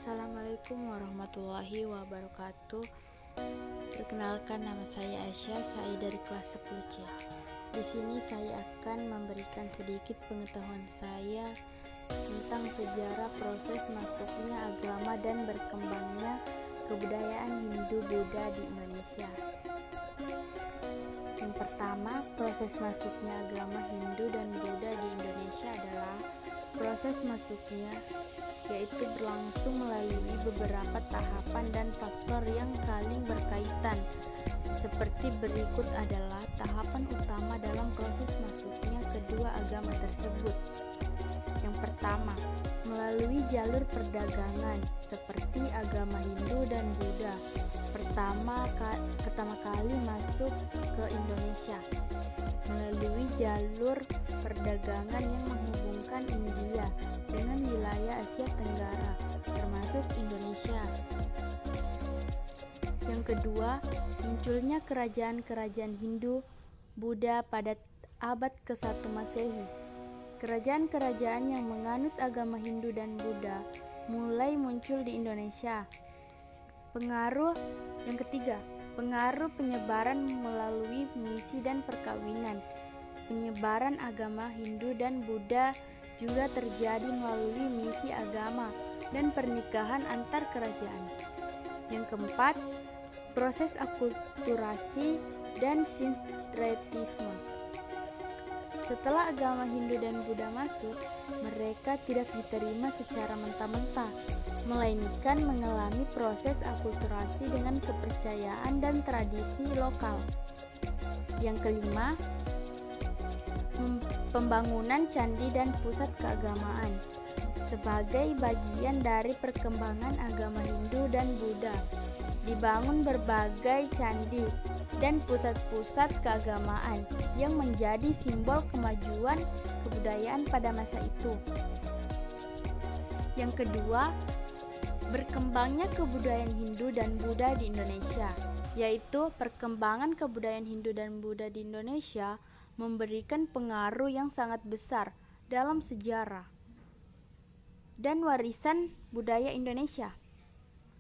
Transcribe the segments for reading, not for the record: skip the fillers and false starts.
Assalamualaikum warahmatullahi wabarakatuh. Perkenalkan, nama saya Aisyah, saya dari kelas 10C. Di sini saya akan memberikan sedikit pengetahuan saya tentang sejarah proses masuknya agama dan berkembangnya kebudayaan Hindu-Buddha di Indonesia. Yang pertama, proses masuknya agama Hindu dan Buddha di Indonesia adalah proses masuknya yaitu berlangsung melalui beberapa tahapan dan faktor yang saling berkaitan. Seperti berikut adalah tahapan utama dalam proses masuknya kedua agama tersebut. Yang pertama, melalui jalur perdagangan seperti agama Hindu dan Buddha pertama kali masuk ke Indonesia melalui jalur perdagangan yang menghubungkan India dengan wilayah Asia Tenggara, termasuk Indonesia. Yang kedua, munculnya kerajaan-kerajaan Hindu Buddha pada abad ke-1 Masehi. Kerajaan-kerajaan yang menganut agama Hindu dan Buddha mulai muncul di Indonesia. Yang ketiga, pengaruh penyebaran melalui misi dan perkawinan. Penyebaran agama Hindu dan Buddha juga terjadi melalui misi agama dan pernikahan antar kerajaan. Yang keempat, proses akulturasi dan sinkretisme. Setelah agama Hindu dan Buddha masuk, mereka tidak diterima secara mentah-mentah, melainkan mengalami proses akulturasi dengan kepercayaan dan tradisi lokal. Yang kelima, pembangunan candi dan pusat keagamaan. Sebagai bagian dari perkembangan agama Hindu dan Buddha, dibangun berbagai candi dan pusat-pusat keagamaan yang menjadi simbol kemajuan kebudayaan pada masa itu. Yang kedua, berkembangnya kebudayaan Hindu dan Buddha di Indonesia, yaitu perkembangan kebudayaan Hindu dan Buddha di Indonesia memberikan pengaruh yang sangat besar dalam sejarah dan warisan budaya Indonesia.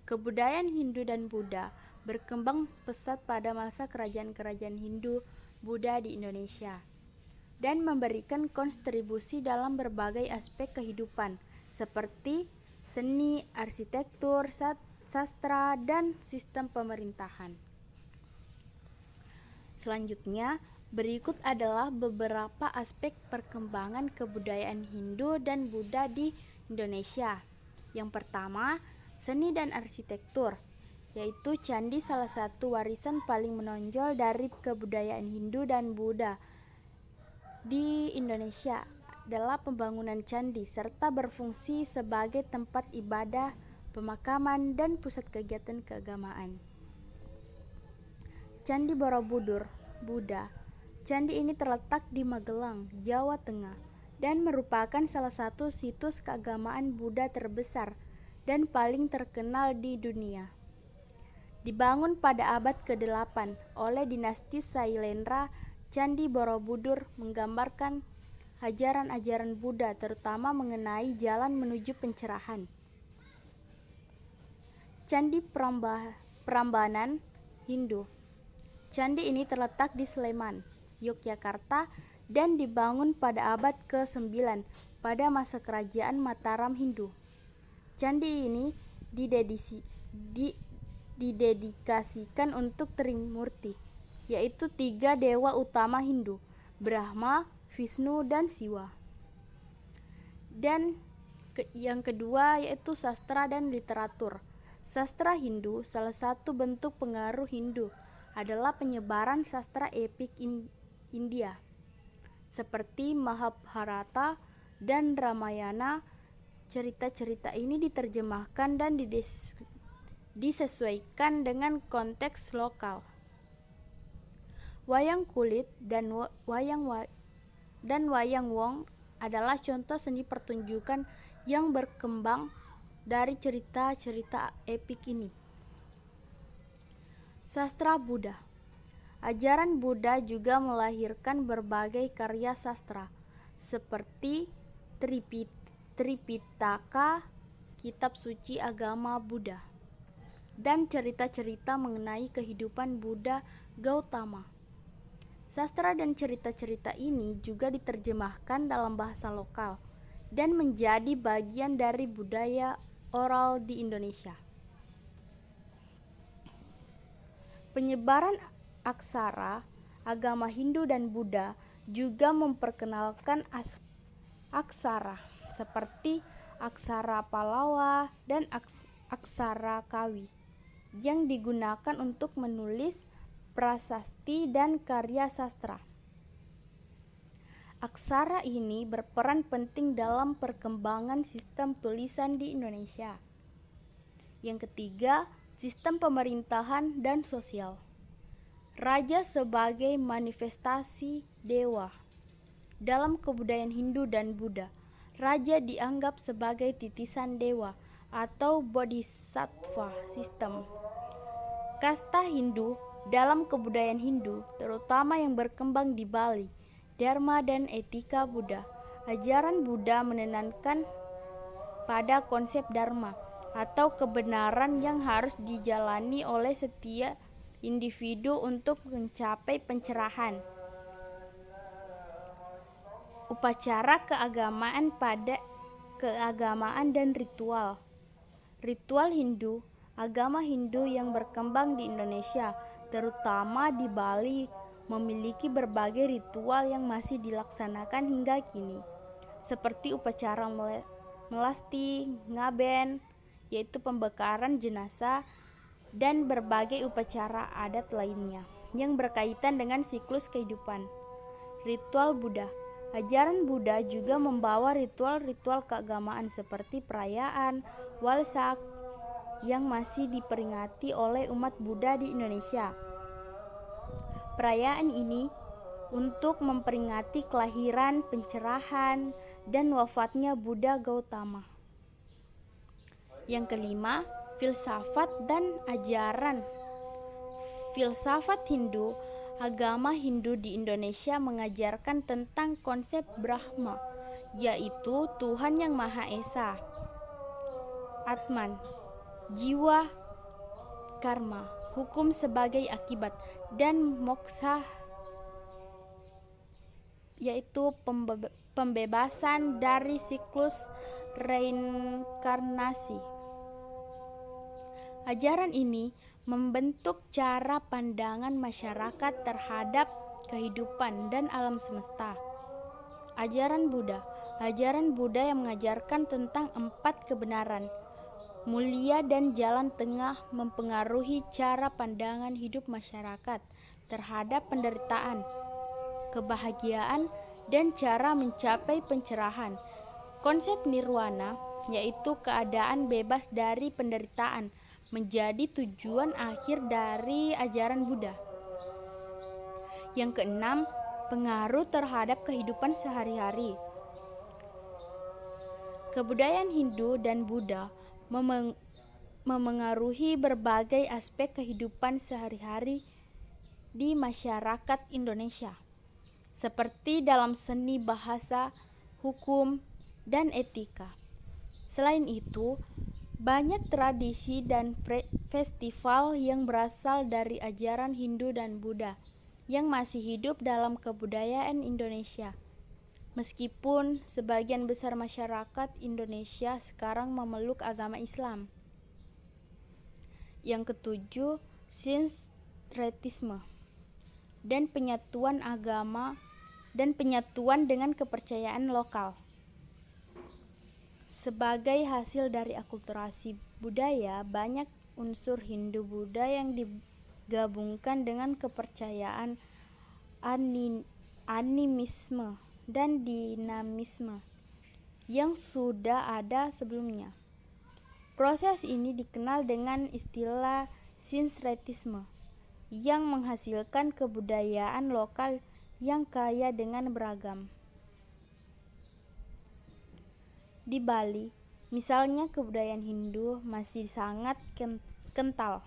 Kebudayaan Hindu dan Buddha berkembang pesat pada masa kerajaan-kerajaan Hindu Buddha di Indonesia dan memberikan kontribusi dalam berbagai aspek kehidupan seperti seni, arsitektur, sastra, dan sistem pemerintahan. Selanjutnya, berikut adalah beberapa aspek perkembangan kebudayaan Hindu dan Buddha di Indonesia. Yang pertama, seni dan arsitektur, yaitu candi salah satu warisan paling menonjol dari kebudayaan Hindu dan Buddha di Indonesia adalah pembangunan candi serta berfungsi sebagai tempat ibadah, pemakaman, dan pusat kegiatan keagamaan. Candi Borobudur, Buddha. Candi ini terletak di Magelang, Jawa Tengah, dan merupakan salah satu situs keagamaan Buddha terbesar dan paling terkenal di dunia. Dibangun pada abad ke-8 oleh dinasti Sailendra, Candi Borobudur menggambarkan ajaran-ajaran Buddha terutama mengenai jalan menuju pencerahan. Candi Prambanan Hindu. Candi ini terletak di Sleman, Yogyakarta dan dibangun pada abad ke-9 pada masa kerajaan Mataram Hindu. Candi ini didedikasikan untuk Trimurti, yaitu 3 dewa utama Hindu, Brahma, Vishnu, dan Siwa. Dan yang kedua yaitu sastra dan literatur. Sastra Hindu, salah satu bentuk pengaruh Hindu, adalah penyebaran sastra epik India, seperti Mahabharata dan Ramayana. Cerita-cerita ini diterjemahkan dan disesuaikan dengan konteks lokal. Wayang kulit dan wayang wong adalah contoh seni pertunjukan yang berkembang dari cerita-cerita epik ini. Sastra Buddha. Ajaran Buddha juga melahirkan berbagai karya sastra seperti Tripitaka, kitab suci agama Buddha dan cerita-cerita mengenai kehidupan Buddha Gautama. Sastra dan cerita-cerita ini juga diterjemahkan dalam bahasa lokal dan menjadi bagian dari budaya oral di Indonesia. Penyebaran aksara agama Hindu dan Buddha juga memperkenalkan aksara seperti aksara Pallawa dan aksara Kawi yang digunakan untuk menulis prasasti dan karya sastra. Aksara ini berperan penting dalam perkembangan sistem tulisan di Indonesia. Yang ketiga, sistem pemerintahan dan sosial. Raja sebagai manifestasi dewa. Dalam kebudayaan Hindu dan Buddha, raja dianggap sebagai titisan dewa atau bodhisattva sistem. Kasta Hindu dalam kebudayaan Hindu, terutama yang berkembang di Bali, Dharma dan etika Buddha. Ajaran Buddha menekankan pada konsep Dharma atau kebenaran yang harus dijalani oleh setiap individu untuk mencapai pencerahan. Upacara keagamaan dan ritual. Ritual Hindu, agama Hindu yang berkembang di Indonesia, terutama di Bali, memiliki berbagai ritual yang masih dilaksanakan hingga kini, seperti upacara melasti, ngaben, yaitu pembakaran jenazah, dan berbagai upacara adat lainnya yang berkaitan dengan siklus kehidupan. Ritual Buddha. Ajaran Buddha juga membawa ritual-ritual keagamaan seperti perayaan Waisak yang masih diperingati oleh umat Buddha di Indonesia. Perayaan ini untuk memperingati kelahiran, pencerahan, dan wafatnya Buddha Gautama. Yang kelima, filsafat dan ajaran. Filsafat Hindu. Agama Hindu di Indonesia mengajarkan tentang konsep Brahma, yaitu Tuhan yang Maha Esa, Atman, jiwa, karma, hukum sebagai akibat, dan moksha, yaitu pembebasan dari siklus reinkarnasi. Ajaran ini membentuk cara pandangan masyarakat terhadap kehidupan dan alam semesta. Ajaran Buddha. Ajaran Buddha yang mengajarkan tentang 4 kebenaran, mulia dan jalan tengah mempengaruhi cara pandangan hidup masyarakat terhadap penderitaan, kebahagiaan, dan cara mencapai pencerahan. Konsep nirwana, yaitu keadaan bebas dari penderitaan, menjadi tujuan akhir dari ajaran Buddha. Yang keenam, pengaruh terhadap kehidupan sehari-hari. Kebudayaan Hindu dan Buddha memengaruhi berbagai aspek kehidupan sehari-hari di masyarakat Indonesia, seperti dalam seni, bahasa, hukum, dan etika. Selain itu, banyak tradisi dan festival yang berasal dari ajaran Hindu dan Buddha yang masih hidup dalam kebudayaan Indonesia. Meskipun sebagian besar masyarakat Indonesia sekarang memeluk agama Islam. Yang ketujuh, sinkretisme dan penyatuan agama dan penyatuan dengan kepercayaan lokal. Sebagai hasil dari akulturasi budaya, banyak unsur Hindu-Buddha yang digabungkan dengan kepercayaan animisme dan dinamisme yang sudah ada sebelumnya. Proses ini dikenal dengan istilah sinkretisme, yang menghasilkan kebudayaan lokal yang kaya dengan beragam. Di Bali, misalnya, kebudayaan Hindu masih sangat kental.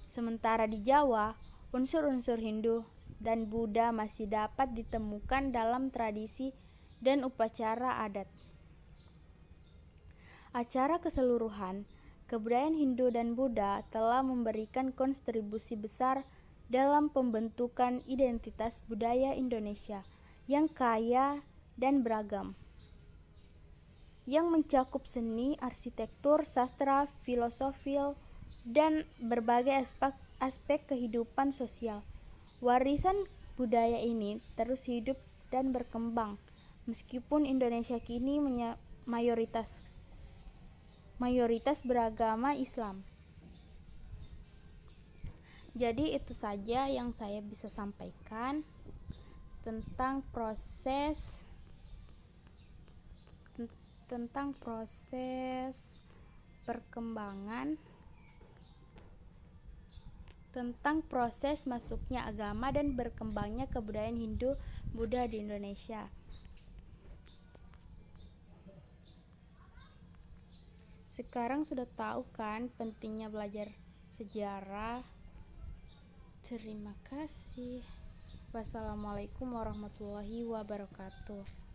Sementara di Jawa, unsur-unsur Hindu dan Buddha masih dapat ditemukan dalam tradisi dan upacara adat. Acara keseluruhan, kebudayaan Hindu dan Buddha telah memberikan kontribusi besar dalam pembentukan identitas budaya Indonesia yang kaya dan beragam, yang mencakup seni, arsitektur, sastra, filosofi, dan berbagai aspek kehidupan sosial. Warisan budaya ini terus hidup dan berkembang, meskipun Indonesia kini mayoritas beragama Islam. Jadi itu saja yang saya bisa sampaikan tentang proses perkembangan, tentang proses masuknya agama dan berkembangnya kebudayaan Hindu Buddha di Indonesia. Sekarang sudah tahu kan pentingnya belajar sejarah. Terima kasih. Wassalamualaikum warahmatullahi wabarakatuh.